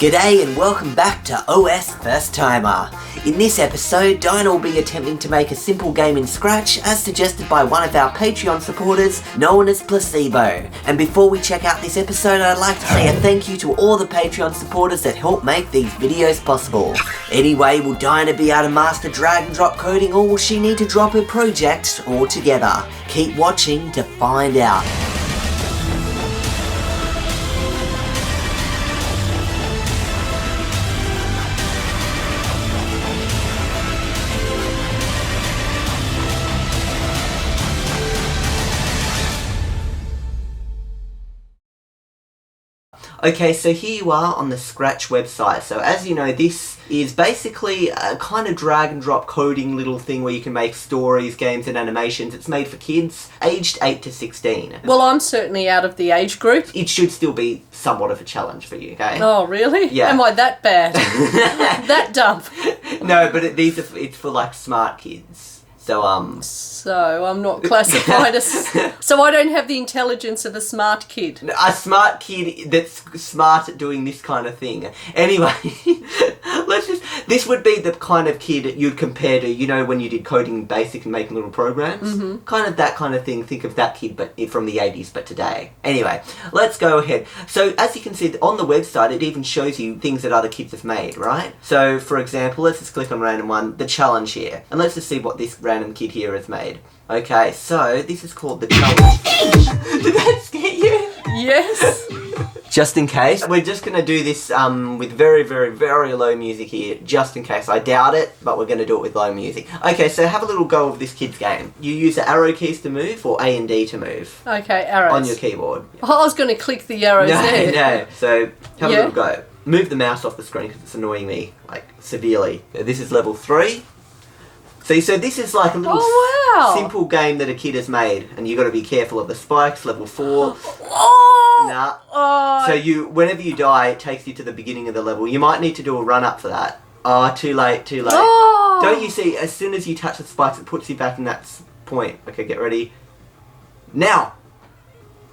G'day and welcome back to OSFirstTimer. In this episode, Dinah will be attempting to make a simple game in Scratch as suggested by one of our Patreon supporters known as Placebo. And before we check out this episode, I'd like to say a thank you to all the Patreon supporters that help make these videos possible. Anyway, will Dinah be able to master drag and drop coding, or will she need to drop her project altogether? Keep watching to find out. Okay, so here you are on the Scratch website. So as you know, this is basically a kind of drag and drop coding little thing where you can make stories, games and animations. It's made for kids aged 8 to 16. Well, I'm certainly out of the age group. It should still be somewhat of a challenge for you, okay? Oh, really? Yeah. Am I that bad? That dumb? No, but it's for like smart kids. So I'm not classified as... So I don't have the intelligence of a smart kid. A smart kid that's smart at doing this kind of thing. Anyway, this would be the kind of kid you'd compare to, you know, when you did coding basic and making little programs? Mm-hmm. Kind of that kind of thing. Think of that kid, but from the 80s, but today. Anyway, let's go ahead. So as you can see on the website, it even shows you things that other kids have made, right? So for example, let's just click on random one, the challenge here. And let's just see what this random kid here has made. Okay, so this is called the challenge. Did that scare you? Yes. Just in case. We're just going to do this with very, very, very low music here, just in case. I doubt it, but we're going to do it with low music. Okay, so have a little go of this kid's game. You use the arrow keys to move or A and D to move. Okay, arrows. On your keyboard. Oh, I was going to click the arrows there. No, so have a little go. Move the mouse off the screen because it's annoying me, like, severely. This is level 3. See, so this is like a little simple game that a kid has made, and you've got to be careful of the spikes, level 4. Oh! Nah. So whenever you die, it takes you to the beginning of the level. You might need to do a run-up for that. Oh, too late. Oh. Don't you see, as soon as you touch the spikes, it puts you back in that point. Okay, get ready. Now!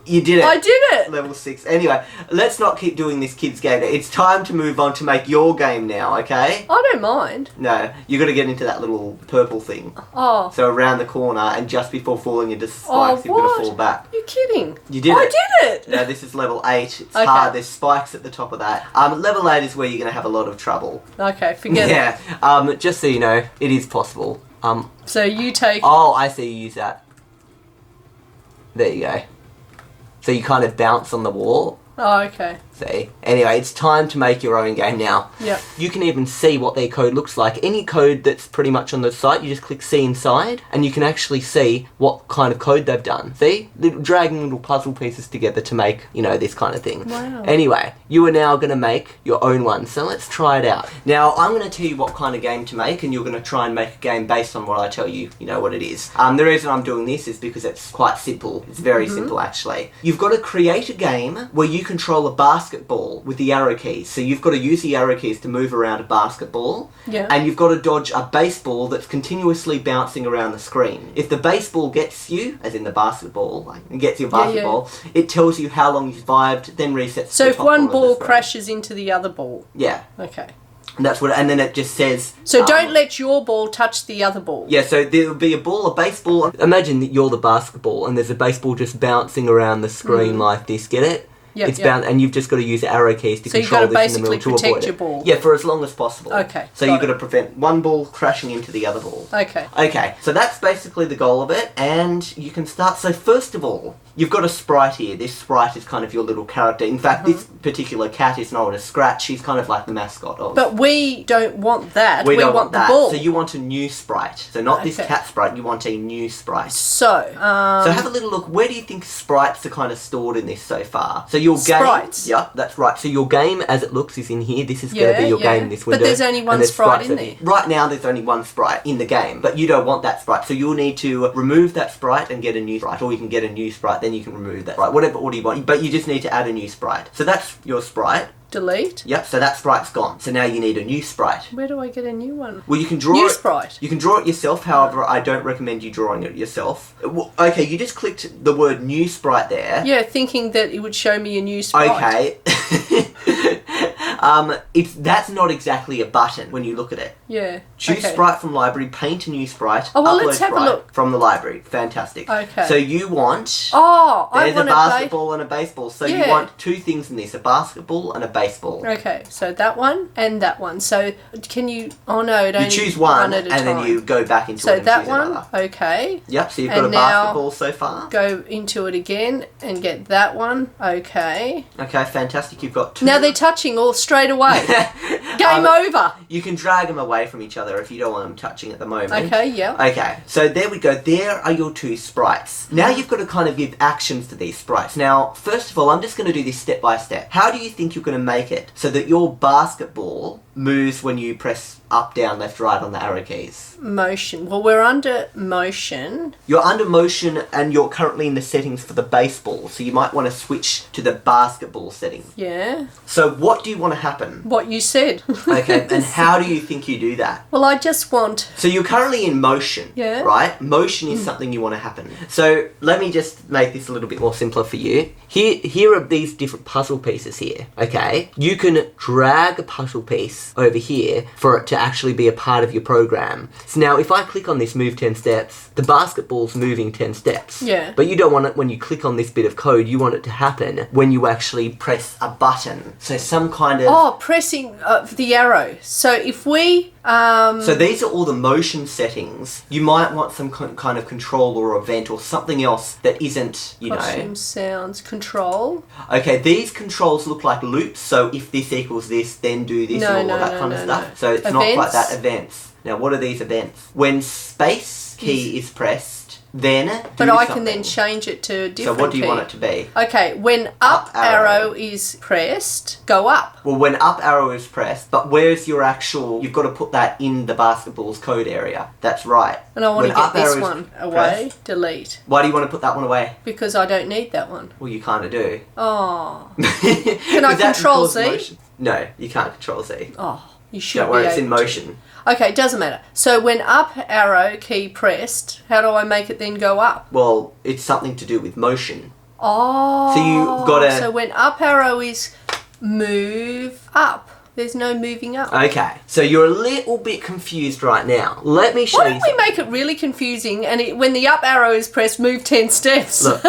You did it. I did it. Level 6. Anyway, let's not keep doing this kid's game. It's time to move on to make your game now, okay? I don't mind. No, you got to get into that little purple thing. Oh. So around the corner, and just before falling into spikes, you've got to fall back. You're kidding. You did it. I did it. No, this is level 8. It's hard. There's spikes at the top of that. Level 8 is where you're going to have a lot of trouble. Okay, forget it. Yeah. Just so you know, it is possible. So you take... Oh, I see. You use that. There you go. So you kind of bounce on the wall. Oh, okay. See? Anyway, it's time to make your own game now. Yep. You can even see what their code looks like. Any code that's pretty much on the site, you just click see inside, and you can actually see what kind of code they've done. See? Dragging little puzzle pieces together to make, you know, this kind of thing. Wow. Anyway, you are now going to make your own one. So let's try it out. Now, I'm going to tell you what kind of game to make, and you're going to try and make a game based on what I tell you, you know what it is. The reason I'm doing this is because it's quite simple. It's very simple, actually. You've got to create a game where you control a basketball with the arrow keys. So you've got to use the arrow keys to move around a basketball. Yeah. And you've got to dodge a baseball that's continuously bouncing around the screen. If the baseball gets you, as in the basketball, like, gets your basketball, it tells you how long you've survived, then resets. So if one ball crashes into the other ball. Yeah. Okay. And that's what, and then it just says... So don't let your ball touch the other ball. Yeah, so there'll be a ball, a baseball. Imagine that you're the basketball and there's a baseball just bouncing around the screen like this, get it? Yep, it's bound, and you've just got to use the arrow keys to control this in the middle to avoid it. So you've got to basically protect your ball. Yeah, for as long as possible. Okay. So you've got to prevent one ball crashing into the other ball. Okay. Okay, so that's basically the goal of it, and you can start. So first of all, you've got a sprite here. This sprite is kind of your little character. In fact, this particular cat is known as Scratch. She's kind of like the mascot of... But we don't want that. We don't want the that. ball. So you want a new sprite. So not this cat sprite, you want a new sprite. So have a little look. Where do you think sprites are kind of stored in this so far? So your game... Sprites? Yep, that's right. So your game, as it looks, is in here. This is going to be your game in this window. But there's only one sprite in there. Right now, there's only one sprite in the game, but you don't want that sprite. So you'll need to remove that sprite and get a new sprite, or you can get a new sprite, then you can remove that sprite. Whatever order you want, but you just need to add a new sprite. So that's your sprite. Delete? Yep, so that sprite's gone. So now you need a new sprite. Where do I get a new one? Well, you can draw new it. Sprite. You can draw it yourself, however, I don't recommend you drawing it yourself. Well, okay, you just clicked the word new sprite there. Yeah, thinking that it would show me a new sprite. Okay. That's not exactly a button when you look at it. Yeah. Choose sprite from library, paint a new sprite, Oh, well, upload let's have a sprite look. from the library. Fantastic. Okay. So you want... Oh, I there's want a basketball and a baseball. So you Yeah. want two things in this, a basketball and a baseball. Okay, so that one and that one. So can you... Oh, no, it only... You choose one at a and then time. you go back into So it and that choose one, another. okay. Yep, so you've got And a now basketball so far. Go into it again and get that one. Okay. Okay, fantastic. You've got two. Now they're touching all straight away. Game over. You can drag them away from each other if you don't want them touching at the moment. Okay, yeah. Okay, so there we go. There are your two sprites. Now you've got to kind of give actions to these sprites. Now, first of all, I'm just going to do this step by step. How do you think you're going to make it so that your basketball moves when you press up, down, left, right on the arrow keys? Motion. Well, we're under motion. You're under motion and you're currently in the settings for the baseball, so you might want to switch to the basketball settings. Yeah. So what do you want to happen? What you said. Okay, and how do you think you do that? Well, I just want... So you're currently in motion, Yeah. right? Motion is something you want to happen. So let me just make this a little bit more simpler for you. Here are these different puzzle pieces here, okay? You can drag a puzzle piece over here for it to actually be a part of your program. So now if I click on this move 10 steps, the basketball's moving 10 steps. Yeah. But you don't want it when you click on this bit of code, you want it to happen when you actually press a button. So some kind of... Oh, pressing the arrow. So if we... So these are all the motion settings. You might want some kind of control or event or something else that isn't, you costume, know... sounds, control. Okay, these controls look like loops, so if this equals this, then do this, No, and all no, that no, kind of no, stuff. no. So it's not quite Events? that, events. Now, what are these events? When space key is pressed, then But do I something. can then change it to a So different what do you key. want it to be? Okay, when up arrow is pressed, go up. Well, when up arrow is pressed, but where's your actual... You've got to put that in the basketball's code area. That's right. And I want When to up get this arrow is one away. pressed- Delete. Why do you want to put that one away? Because I don't need that one. Well, you kind of do. Oh. Can I Control Z? No, you can't Control Z. Oh, you should Don't worry, be it's in able to. motion. Okay, it doesn't matter. So when up arrow key pressed, how do I make it then go up? Well, it's something to do with motion. Oh. So you've gotta- So when up arrow is move up, there's no moving up. Okay, so you're a little bit confused right now. Let me show Why you don't we something. make it really confusing and when the up arrow is pressed, move 10 steps? Look,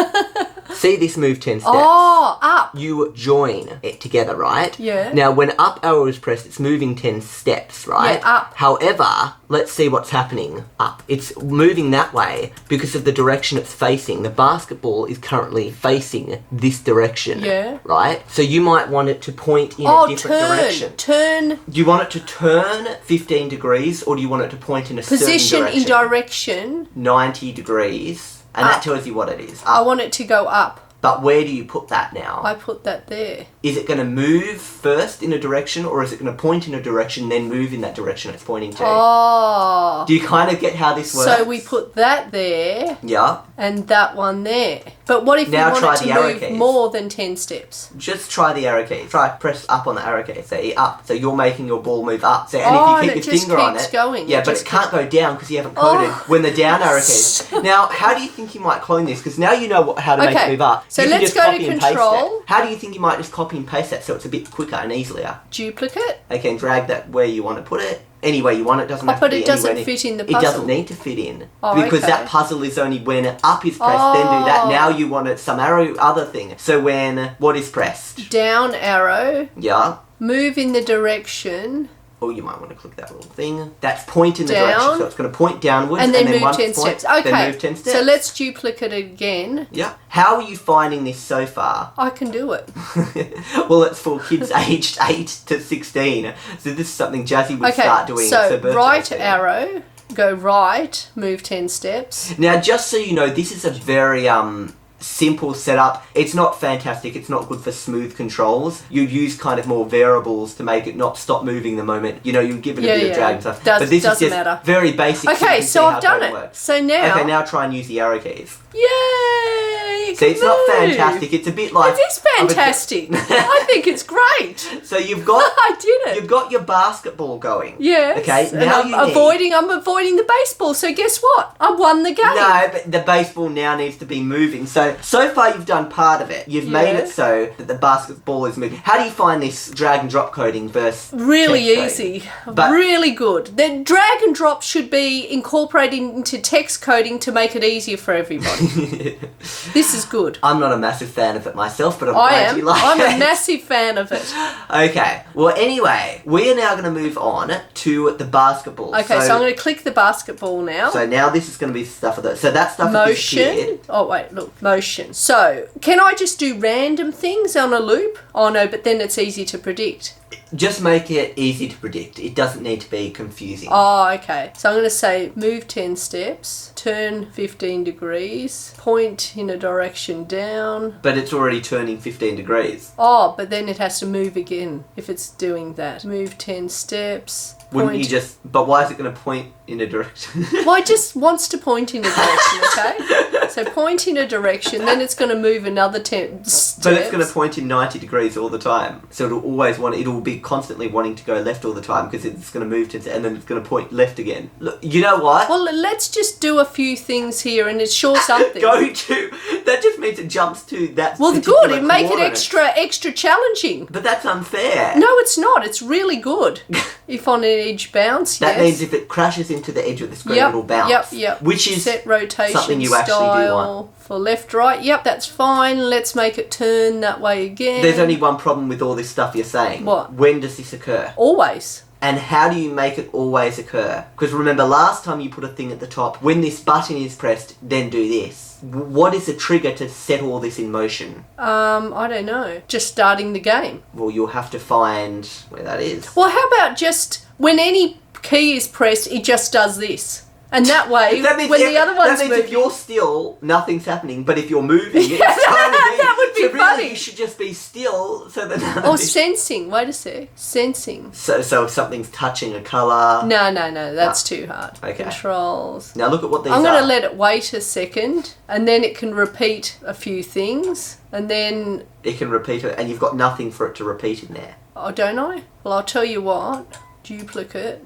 see this move 10 steps? Oh, up. You join it together, right? Yeah. Now, when up arrow is pressed, it's moving 10 steps, right? Yeah, up. However, let's see what's happening up. It's moving that way because of the direction it's facing. The basketball is currently facing this direction. Yeah. Right? So you might want it to point in a different direction. Turn. Do you want it to turn 15 degrees or do you want it to point in a Position certain direction? in direction. 90 degrees. And Up. that tells you what it is. I Up. want it to go up. But where do you put that now? I put that there. Is it going to move first in a direction or is it going to point in a direction then move in that direction it's pointing to? Oh. Do you kind of get how this works? So we put that there Yeah. and that one there. But what if Now you try want it the to arrow move keys. more than 10 steps? Just try the arrow key. Try press up on the arrow key. Say up. So you're making your ball move up. So and Oh, if and you it keep your just finger on keeps it, going. yeah, It but just it can't go down because you haven't coded Oh. when the down arrow keys. Now, how do you think you might clone this? Because now you know how to make it Okay, move up. so You can let's just go to copy and paste control. it. How do you think you might just copy and paste that so it's a bit quicker and easier? Duplicate. Okay, and drag that where you want to put it. Any way you want it. Doesn't have but to be it doesn't anywhere fit in the It doesn't puzzle. need to fit in. Oh, because okay. that puzzle is only when up is pressed, then do that. Oh. Now you want it some arrow other thing. So when what is pressed? Down arrow. Yeah. Move in the direction. Or you might want to click that little thing. That's point in the Down. direction. So it's going to point downwards And then move once 10 it's point, steps. Okay. Then move 10 steps. So let's duplicate it again. Yeah. How are you finding this so far? I can do it. Well, it's for kids aged 8 to 16. So this is something Jazzy would Okay, start doing. so birthday right thing. arrow, go right, move 10 steps. Now, just so you know, this is a very simple setup. It's not fantastic. It's not good for smooth controls. You use kind of more variables to make it not stop moving the moment. You know, you give it a Yeah, bit of yeah. drag and stuff. Doesn't but this is just matter. very basic. you Okay, can so see I've how done code it. works. So now... Okay, now try and use the arrow keys. Yay! See, it's not fantastic. It's a bit like... It is fantastic. I think it's great. So you've got... I did it. You've got your basketball going. Yes. Okay, And now I'm avoiding the baseball. So guess what? I won the game. No, but the baseball now needs to be moving. So far you've done part of it. You've made it so that the basketball is moving. How do you find this drag and drop coding versus Really text coding? easy. Really good. The drag and drop should be incorporated into text coding to make it easier for everybody. This is good. I'm not a massive fan of it myself, but I'm glad you like it. I'm a massive fan of it. Okay. Well, anyway, we are now going to move on to the basketball. Okay, so I'm going to click the basketball now. So now this is going to be stuff of that. So that stuff Motion. Oh, wait, look. Motion. So, can I just do random things on a loop? Oh, no, but then it's easy to predict. Just make it easy to predict. It doesn't need to be confusing. Oh, okay. So I'm going to say move 10 steps, turn 15 degrees, point in a direction down. But it's already turning 15 degrees. Oh, but then it has to move again if it's doing that. Move 10 steps. Wouldn't you just... But why is it going to point in a direction? Well, it just wants to point in a direction, okay? So point in a direction, then it's going to move another 10 steps. But it's going to point in 90 degrees all the time. So it'll always want... It'll be constantly wanting to go left all the time because it's going to move to... And then it's going to point left again. Look, you know what? Well, let's just do a few things here and it's sure something. That just means it jumps to that Well, good. It make it extra challenging. But that's unfair. No, it's not. It's really good. If on an edge bounce, That means if it crashes into the edge of the screen, it'll bounce. Yep. Which is set rotation something you actually do want. For left, right. Yep, that's fine. Let's make it turn that way again. There's only one problem with all this stuff you're saying. What? When does this occur? Always. And how do you make it always occur? Because remember, last time you put a thing at the top, when this button is pressed, then do this. What is the trigger to set all this in motion? I don't know. Just starting the game. Well, you'll have to find where that is. Well, how about just when any key is pressed, it just does this. And that way, the other one's moving... That means if you're still, nothing's happening, but if you're moving, it's tiny. That would be funny. Really, you should just be still so that... Or sensing. Wait a sec. Sensing. So if something's touching a colour... No. That's too hard. Okay. Controls. Now look at what these are. I'm going to let it wait a second, and then it can repeat a few things, and then... It can repeat it, and you've got nothing for it to repeat in there. Oh, don't I? Well, I'll tell you what. Duplicate.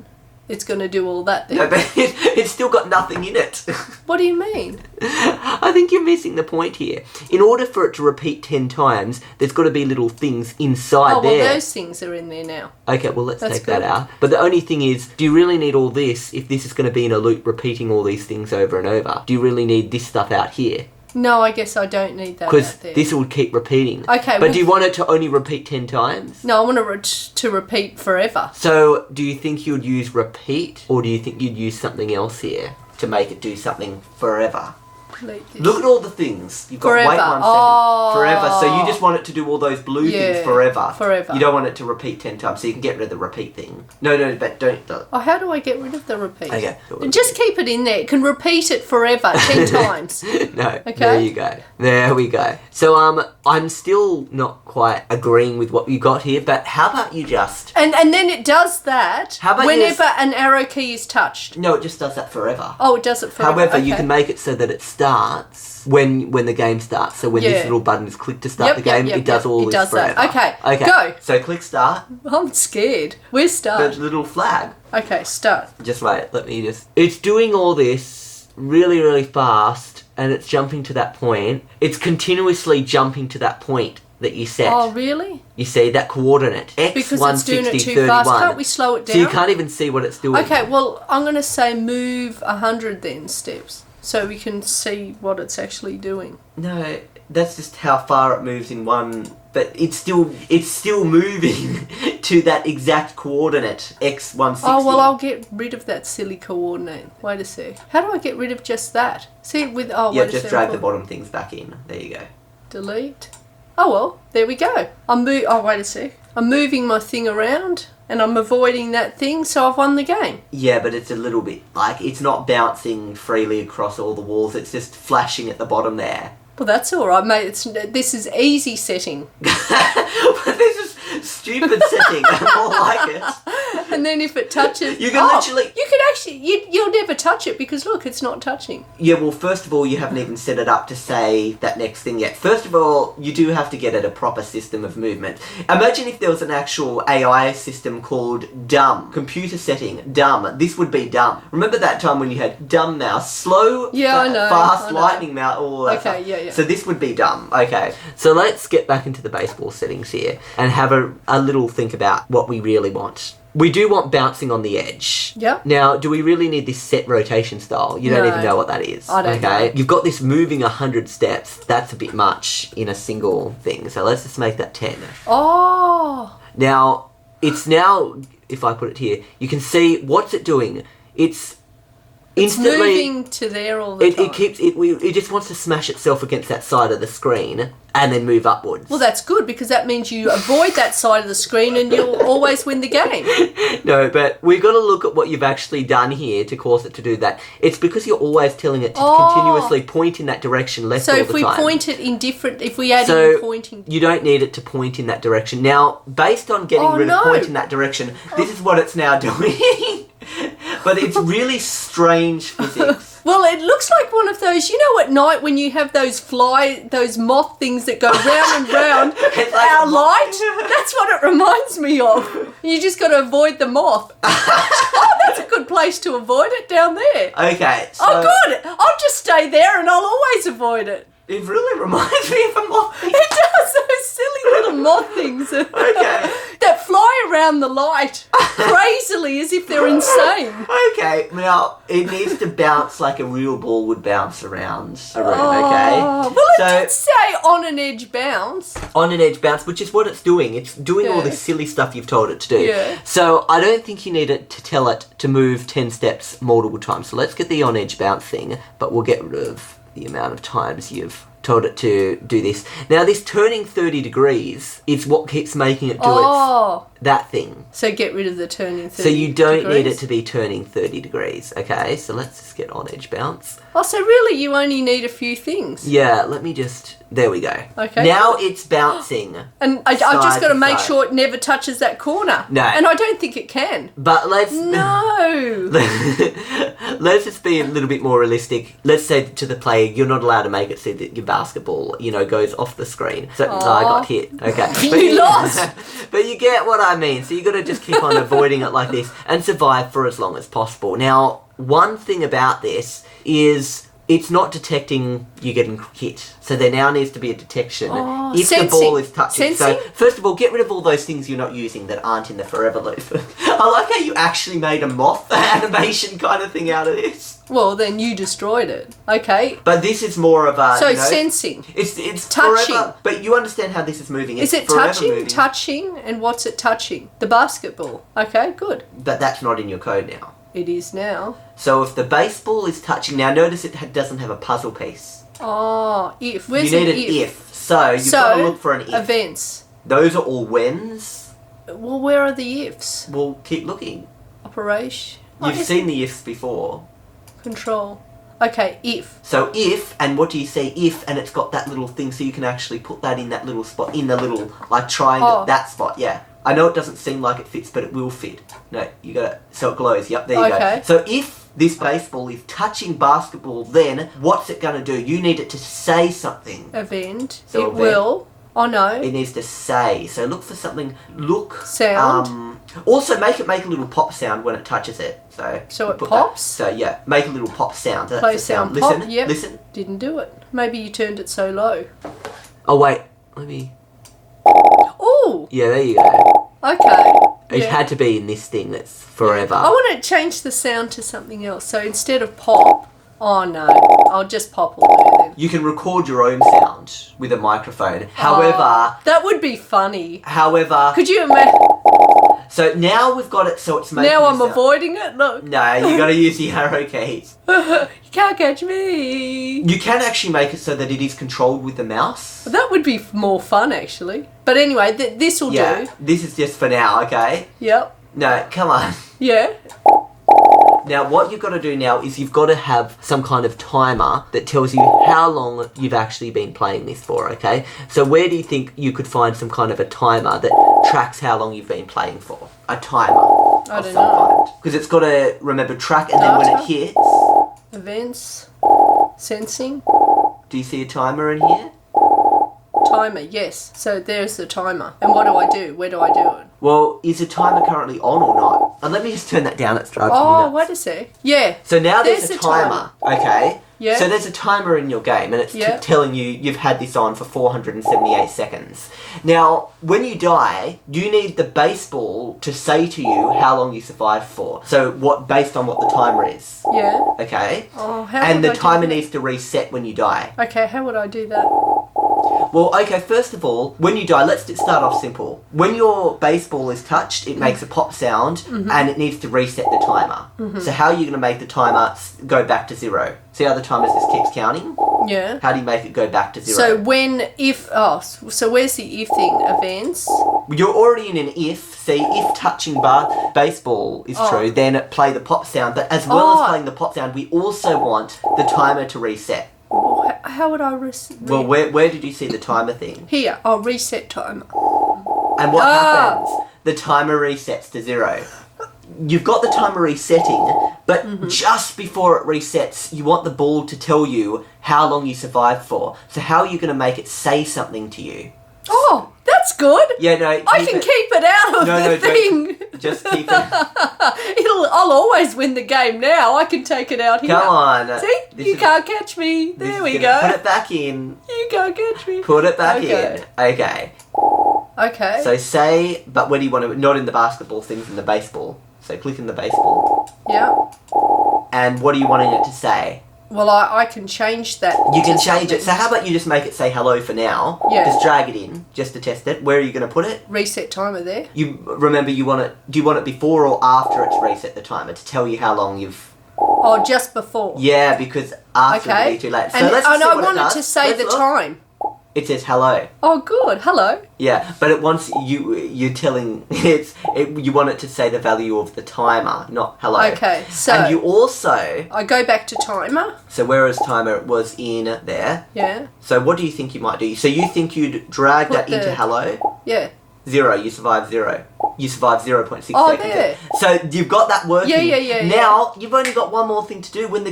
It's going to do all that then. No, but it's still got nothing in it. What do you mean? I think you're missing the point here. In order for it to repeat 10 times, there's got to be little things inside there. Oh, well, those things are in there now. Okay, well, let's take that out. But the only thing is, do you really need all this if this is going to be in a loop repeating all these things over and over? Do you really need this stuff out here? No, I guess I don't need that. Because this will keep repeating. Okay, but do you want it to only repeat 10 times? No, I want it to repeat forever. So, do you think you'd use repeat, or do you think you'd use something else here to make it do something forever? Look at all the things. You've got forever. Wait 1 second. Oh. Forever. So you just want it to do all those blue things forever. Forever. You don't want it to repeat 10 times, so you can get rid of the repeat thing. No, but don't. Oh, how do I get rid of the repeat? Okay. Just keep it in there. It can repeat it forever, 10 times. No. Okay. There you go. There we go. So I'm still not quite agreeing with what you got here, but how about you just... And then it does that whenever an arrow key is touched. No, it just does that forever. Oh, it does it forever. However, you can make it so that it starts when the game starts. So when this little button is clicked to start the game, it does all this forever. That. Okay, go. So click start. I'm scared. Where's start? The little flag. Okay, start. Just wait, let me just... It's doing all this really, really fast, and it's jumping to that point. It's continuously jumping to that point that you set. Oh, really? You see that coordinate, X, because 160, it's doing it too 31. fast. Can't we slow it down? So you can't even see what it's doing. Okay, well, I'm going to say move 100 then steps, so we can see what it's actually doing. No, that's just how far it moves in one... But it's still moving to that exact coordinate, X 160. Oh, well, I'll get rid of that silly coordinate. Wait a sec. How do I get rid of just that? See, with... Oh, yeah, wait a sec. just drag the bottom things back in. There you go. Delete. Oh, well, there we go. Oh, wait a sec. I'm moving my thing around, and I'm avoiding that thing, so I've won the game. Yeah, but it's a little bit... Like, it's not bouncing freely across all the walls. It's just flashing at the bottom there. Well, that's all right, mate. This is easy setting. This is stupid setting. I don't like it. And then if it touches... You can literally... You could actually... You'll never touch it because, look, it's not touching. Yeah, well, first of all, you haven't even set it up to say that next thing yet. First of all, you do have to get it a proper system of movement. Imagine if there was an actual AI system called dumb. Computer setting, dumb. This would be dumb. Remember that time when you had dumb mouse, slow, I know, fast, I know. lightning mouse, all that Okay, stuff. yeah. So this would be dumb. Okay, so let's get back into the baseball settings here and have a little think about what we really want. We do want bouncing on the edge. Yep. Now, do we really need this set rotation style? You don't No. even know what that is. I don't know. You've got this moving 100 steps. That's a bit much in a single thing. So let's just make that 10. Oh. Now, if I put it here, you can see what's it doing. It's instantly moving to there all the time. It just wants to smash itself against that side of the screen and then move upwards. Well, that's good because that means you avoid that side of the screen and you'll always win the game. No, but we've got to look at what you've actually done here to cause it to do that. It's because you're always telling it to continuously point in that direction left all the time. So if we point it in different... If we add in pointing... You don't need it to point in that direction. Now, based on getting rid of point in that direction, this is what it's now doing. But it's really strange physics. Well, it looks like one of those, you know, at night when you have those moth things that go round and round, It's like our light, that's what it reminds me of. You just got to avoid the moth. Oh, that's a good place to avoid it down there. Okay, so... Oh, good. I'll just stay there and I'll always avoid it. It really reminds me of a moth. It does, those silly little moth things Okay. that fly around the light crazily as if they're insane. Okay, now, it needs to bounce like a real ball would bounce around a room, okay? Well, it did say on an edge bounce. On an edge bounce, which is what it's doing. It's doing all this silly stuff you've told it to do. Yeah. So I don't think you need it to tell it to move 10 steps multiple times. So let's get the on edge bounce thing, but we'll get rid of the amount of times you've told it to do this. Now, this turning 30 degrees is what keeps making it do that thing. So get rid of the turning 30 degrees. So you don't need it to be turning 30 degrees, okay? So let's just get on edge bounce. Oh, so really you only need a few things. Yeah, let me just... There we go. Okay. Now it's bouncing. And I've just got to make side. sure it never touches that corner. No. And I don't think it can. But let's... No. Let's just be a little bit more realistic. Let's say to the player, you're not allowed to make it so that your basketball, goes off the screen. So I got hit. Okay. You lost. But you get what I mean. So you got to just keep on avoiding it like this and survive for as long as possible. Now, one thing about this is it's not detecting you getting hit. So there now needs to be a detection if the ball is touching. Sensing? So first of all, get rid of all those things you're not using that aren't in the forever loop. I like how you actually made a moth animation kind of thing out of this. Well, then you destroyed it. Okay. But this is more of a... So sensing. It's touching. Forever, but you understand how this is moving. Is it touching, and what's it touching? The basketball. Okay, good. But that's not in your code now. It is now. So if the baseball is touching... Now notice it doesn't have a puzzle piece. Oh, if. Where's you need an an if. So you've got to look for an if. Events. Those are all whens. Well, where are the ifs? Well, keep looking. Operation. You've seen the ifs before. Control. Okay, if. So if, and what do you say if, and it's got that little thing so you can actually put that in that little spot, in the little, like triangle, that spot, yeah. I know it doesn't seem like it fits, but it will fit. No, you got it. So it glows. Yep, there you go. So if this baseball is touching basketball, then what's it going to do? You need it to say something. Event. So it will. Oh no. It needs to say. So look for something. Look. Sound. Also make a little pop sound when it touches it. So it pops? So yeah, make a little pop sound. That's Play the sound. pop. Listen. Yep. Listen. Didn't do it. Maybe you turned it so low. Oh wait. Let me. Oh. Yeah, there you go. Okay. It had to be in this thing that's forever. I want to change the sound to something else. So instead of pop, oh no, I'll just pop will do then. You can record your own sound with a microphone. However... that would be funny. However... Could you imagine? So now we've got it so it's making Now I'm sound. avoiding it? Look. No, you got to use the arrow keys. You can't catch me. You can actually make it so that it is controlled with the mouse. That would be more fun, actually. But anyway, this will do. This is just for now, okay? Yep. No, come on. Yeah. Now, what you've got to do now is you've got to have some kind of timer that tells you how long you've actually been playing this for, okay? So where do you think you could find some kind of a timer that tracks how long you've been playing for? A timer. I of don't some know. kind. Because it's got to remember track, and then when it Data. hits, Events. Sensing. do you see a timer in here? Timer, yes. So there's the timer. And what do I do? Where do I do it? Well, is the timer currently on or not? And let me just turn that down. It's driving me Oh, nuts. wait a sec. Yeah. So now there's There's a the timer. Okay. Yeah. So there's a timer in your game, and it's Yeah. telling you you've had this on for 478 seconds. Now, when you die, you need the baseball to say to you how long you survived for. So what, based on what the timer is. Yeah. Okay. Oh, how And would the I do timer that? needs to reset when you die. Okay, how would I do that? Well, okay, first of all, when you die, let's just start off simple. When your baseball is touched, it makes a pop sound, and it needs to reset the timer. So how are you going to make the timer go back to 0? See how the timer just keeps counting? Yeah. How do you make it go back to 0? So so where's the if thing? Events? You're already in an if. See, if touching baseball is true, then play the pop sound. But as well as playing the pop sound, we also want the timer to reset. Well, how would I reset? Well, where did you see the timer thing? Here, I'll reset timer. And what happens? The timer resets to 0. You've got the timer resetting, but just before it resets, you want the ball to tell you how long you survived for. So how are you going to make it say something to you? Oh, that's good. Yeah, no. I can keep it out of the thing. Just keep it. I'll always win the game now. I can take it out here. Come on. See? You can't catch me. There we go. Put it back in. You can't catch me. Put it back Okay. in. Okay. Okay. So say, but where do you want to, not in the basketball, things in the baseball. So click in the baseball. Yeah. And what are you wanting it to say? Well, I can change that. You can to change it. something. So how about you just make it say hello for now? Yeah. Just drag it in, just to test it. Where are you going to put it? Reset timer there. You remember you want it. Do you want it before or after it's reset the timer to tell you how long you've? Oh, just before. Yeah, because after Okay. it'll be too late. So And, let's and see I what want it it does. to say Let's the look. time. It says hello. Oh, good. Hello. Yeah, but it wants you're telling you want it to say the value of the timer, not hello. Okay, so and you also I go back to timer. so whereas timer was in there. Yeah. So what do you think you might do? So you think you'd drag Put that into the- hello? Yeah. 0. You survived 0. You survived 0.6 Oh, seconds. there. So you've got that working. Yeah. Now you've only got one more thing to do. When you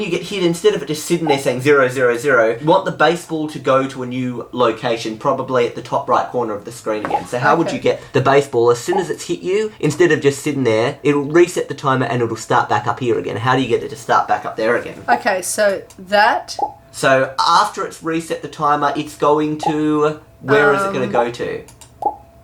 get hit, instead of it just sitting there saying 0, 0, 0, you want the baseball to go to a new location, probably at the top right corner of the screen again. So how would Okay. you get the baseball as soon as it's hit you? Instead of just sitting there, it'll reset the timer and it'll start back up here again. How do you get it to start back up there again? Okay, so that. So after it's reset the timer, it's going to where is it going to go to?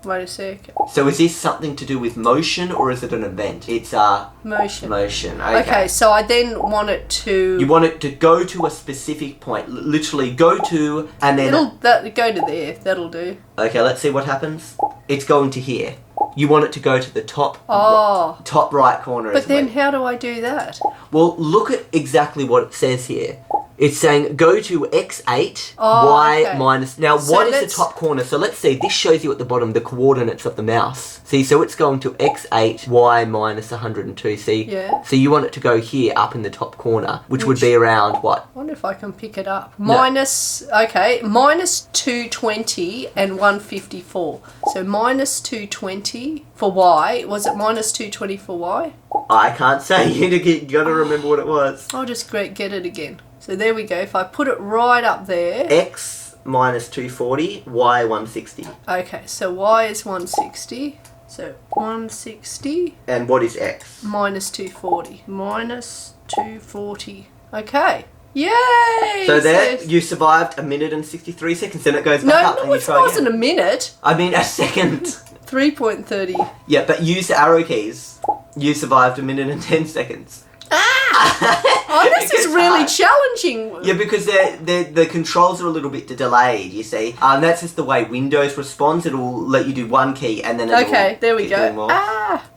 Wait a sec. So is this something to do with motion or is it an event? It's Motion. motion. Okay, so I then want it to. You want it to go to a specific point. Literally go to and then. Go to there. That'll do. Okay, let's see what happens. It's going to here. You want it to go to the top. Oh. Top right corner. But then well. how do I do that? Well, look at exactly what it says here. It's saying go to x8, Oh, y okay. minus... Now, So what is the let's- top corner? So let's see, this shows you at the bottom the coordinates of the mouse. See, so it's going to x8, y minus 102. See? Yeah. So you want it to go here, up in the top corner, which would be around, what? I wonder if I can pick it up. No. Minus 220 and 154. So minus 220 for y. Was it minus 220 for y? I can't say. You got to remember what it was. I'll just get it again. So there we go. If I put it right up there. X minus 240, y 160. Okay, so y is 160. So 160 And what is x? minus 240. Minus 240. Okay. Yay! So there, you survived 1 minute and 63 seconds, then it goes back up and you it try wasn't again. a minute. I mean, a second. 3.30. Yeah, but use the arrow keys. You survived 1 minute and 10 seconds. Oh, this It is gets really hard. challenging. Yeah, because the controls are a little bit delayed, you see. That's just the way Windows responds. It'll let you do one key and then it'll Okay, there we keep doing go. more. Ah!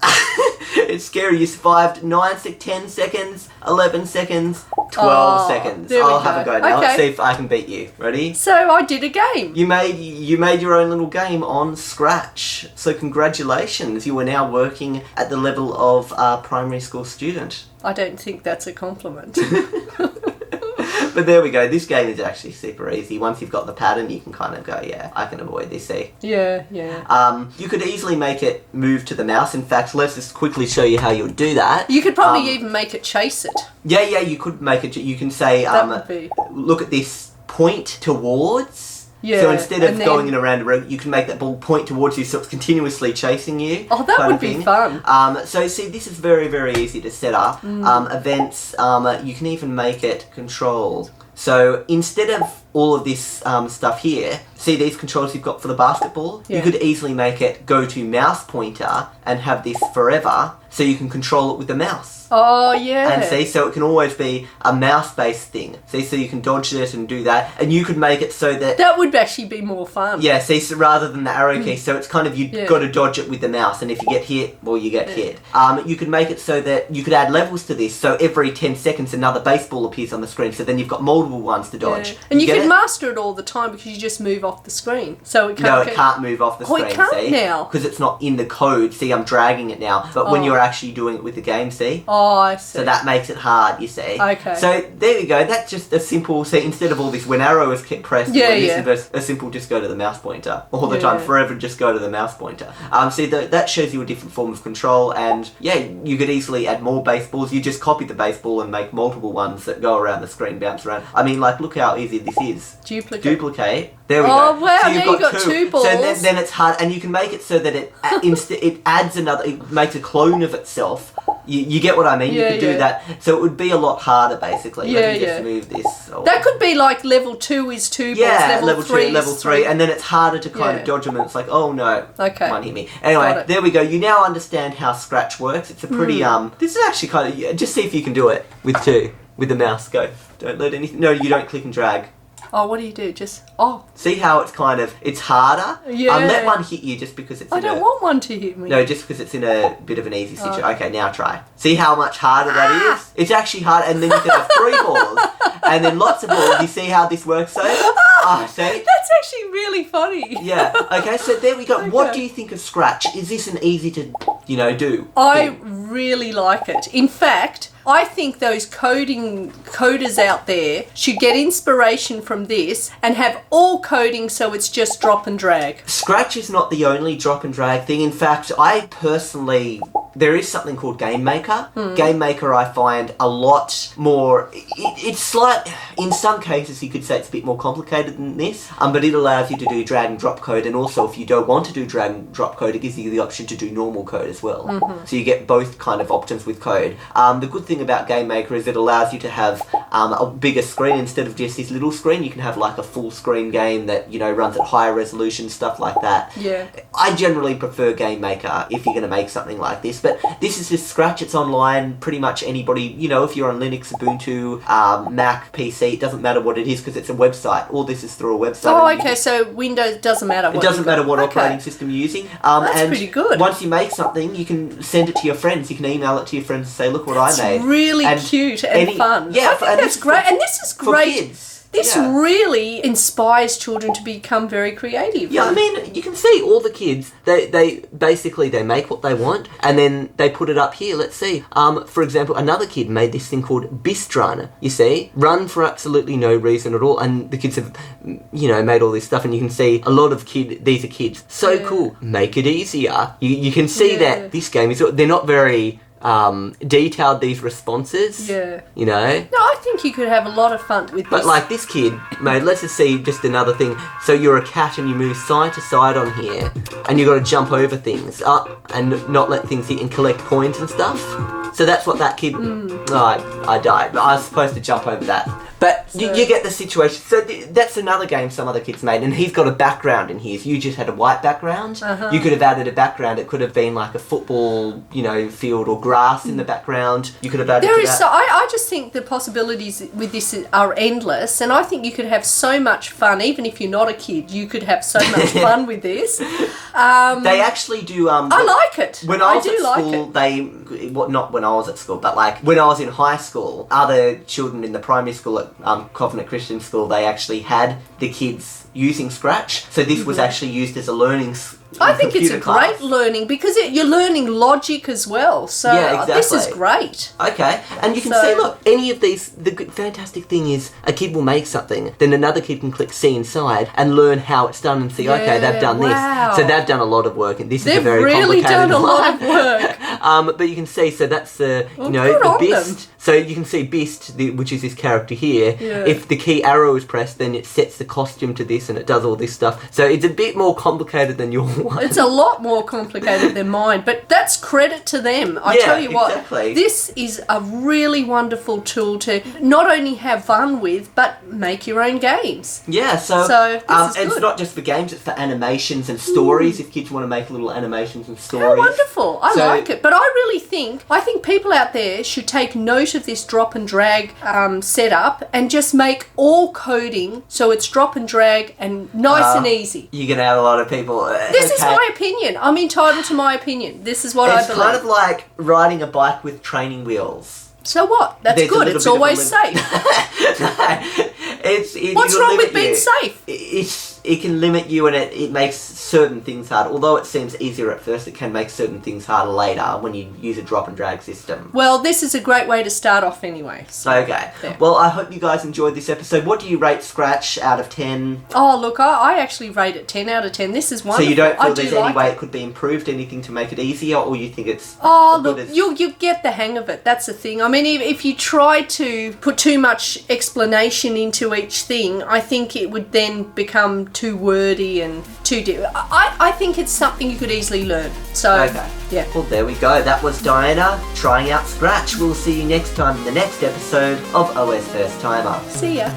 It's scary. You survived 10 seconds, 11 seconds, 12 Oh, seconds. there we I'll have a go. go now. Let's Okay. see if I can beat you. Ready? So I did a game. You made your own little game on Scratch. So congratulations. You are now working at the level of a primary school student. I don't think that's a compliment. But there we go. This game is actually super easy. Once you've got the pattern, you can kind of go, yeah, I can avoid this, see? Yeah. You could easily make it move to the mouse. In fact, let's just quickly show you how you would do that. You could probably even make it chase it. Yeah, you could make it. You can say, That would be... look at this, point towards. Yeah, so instead of going in around a road, you can make that ball point towards you so it's continuously chasing you. Oh, that would be fun. So see, this is very, very easy to set up. Events, you can even make it controlled. So instead of all of this stuff here, see these controls you've got for the basketball? Yeah. You could easily make it go to mouse pointer and have this forever so you can control it with the mouse. Oh, yeah. And see, so it can always be a mouse-based thing. See, so you can dodge it and do that. And you could make it so that... That would actually be more fun. Yeah, see, so rather than the arrow key, so it's kind of, you've got to dodge it with the mouse. And if you get hit, well, you get hit. You could make it so that you could add levels to this. So every 10 seconds, another baseball appears on the screen. So then you've got multiple ones to dodge. Yeah. And you can master it all the time because you just move off the screen. So it can't... No, it can't move off the screen, it can't see? now. Because it's not in the code. See, I'm dragging it now. But when you're actually doing it with the game, see? Oh, I see. So that makes it hard, you see. Okay. So there we go. That's just a simple. See, instead of all this, when arrow is kept pressed, this is a simple just go to the mouse pointer all the time. Forever, just go to the mouse pointer. See, that shows you a different form of control, and yeah, you could easily add more baseballs. You just copy the baseball and make multiple ones that go around the screen, bounce around. I mean, like, look how easy this is. Duplicate. There we go. Oh wow! So now you've got two balls. So then it's hard, and you can make it so that it it adds another. It makes a clone of itself. You get what I mean? You could do that. So it would be a lot harder, basically. Let me just move this. That could be like level 2 is 2 balls, level 3 2, level 3, and then it's harder to kind of dodge them, and it's like, oh no, one hit me. Anyway, there we go. You now understand how Scratch works. It's a pretty, this is actually kind of, just see if you can do it with the mouse. Go. Don't let anything, no, you don't click and drag. Oh, what do you do? Just, See how it's kind of, it's harder? Yeah. Let one hit you just because it's I don't want one to hit me. No, just because it's in a bit of an easy situation. Okay, now try. See how much harder that is? It's actually hard, and then you can have 3 balls. And then lots of balls. You see how this works, so? See? That's actually really funny. Yeah. Okay, so there we go. Okay. What do you think of Scratch? Is this an easy to, do? I really like it. In fact, I think those coders out there should get inspiration from this and have all coding so it's just drop and drag. Scratch is not the only drop and drag thing. In fact, I personally... There is something called Game Maker. Game Maker, I find a lot more... It's slight... In some cases, you could say it's a bit more complicated than this, but it allows you to do drag and drop code, and also if you don't want to do drag and drop code, it gives you the option to do normal code as well. So you get both kind of options with code. The good thing about Game Maker is it allows you to have a bigger screen instead of just this little screen. You can have like a full screen game that, runs at higher resolution, stuff like that. Yeah. I generally prefer Game Maker if you're going to make something like this. But this is just Scratch. It's online. Pretty much anybody, if you're on Linux, Ubuntu, Mac, PC, it doesn't matter what it is because it's a website. All this is through a website. Oh, okay. So Windows doesn't matter what it doesn't matter what operating system you're using. That's and pretty good. Once you make something, you can send it to your friends. You can email it to your friends and say, look what I made. It's really cute and fun. Yeah, I think that's great. And this is great. For kids. This really inspires children to become very creative. Yeah, I mean, you can see all the kids, they basically, they make what they want, and then they put it up here. Let's see. For example, another kid made this thing called Bistrun, you see? Run for absolutely no reason at all, and the kids have, made all this stuff, and you can see a lot of these are kids. So cool. Make it easier. You can see that this game is, they're not very... detailed, these responses. Yeah. No, I think you could have a lot of fun with this. But like this kid made, let's just see just another thing. So you're a cat and you move side to side on here, and you got to jump over things up and not let things hit and collect coins and stuff. So that's what that kid... I died, but I was supposed to jump over that. But you get the situation. So that's another game some other kids made, and he's got a background in here. If you just had a white background, you could have added a background. It could have been like a football, field or grass in the background. You could have added to that. I just think the possibilities with this are endless, and I think you could have so much fun. Even if you're not a kid, you could have so much fun with this. They actually do... I like it. When I was at school, not when I was at school, but like when I was in high school, other children in the primary school at Covenant Christian School, they actually had the kids using Scratch. So this was actually used as a learning I think it's a computer class. great learning because you're learning logic as well. So Yeah, this is exactly. great. Okay, and you can So- see, look, any of these, the fantastic thing is a kid will make something, then another kid can click see inside and learn how it's done and see, okay, they've done wow. this. So they've done a lot of work, and this is a They've very really complicated done a lot one. of work. But you can see, so that's the, Well, you know, good the on Beast. them. So you can see Beast, which is this character here. Yeah. If the key arrow is pressed, then it sets the costume to this and it does all this stuff. So it's a bit more complicated than your one. It's a lot more complicated than mine, but that's credit to them. I Yeah, tell you what, exactly. this is a really wonderful tool to not only have fun with, but make your own games. Yeah, so this is it's good. not just for games, it's for animations and stories, if kids want to make little animations and stories. How wonderful. I So- like it. But I think people out there should take note of this drop and drag setup and just make all coding so it's drop and drag and nice and easy. You're going to have a lot of people... This is my opinion. I'm entitled to my opinion. This is what I It's believe. kind of like riding a bike with training wheels. So what? That's There's a good. little It's bit of a always limit. safe. What's it'll wrong with limit being you. safe? It can limit you, and it makes certain things hard. Although it seems easier at first, it can make certain things harder later when you use a drop and drag system. Well, this is a great way to start off anyway. So, Okay. there. Well, I hope you guys enjoyed this episode. What do you rate Scratch out of 10? Oh, look, I actually rate it 10 out of 10. This is wonderful. So you don't I feel do there's like any way it. it could be improved, anything to make it easier, or you think it's... Oh, as look, good as- you get the hang of it. That's the thing. I mean, if you try to put too much explanation into each thing, I think it would then become too wordy and too deep. I think it's something you could easily learn. So, Okay. yeah. Well, there we go. That was Diana trying out Scratch. We'll see you next time in the next episode of OS First Timer. See ya.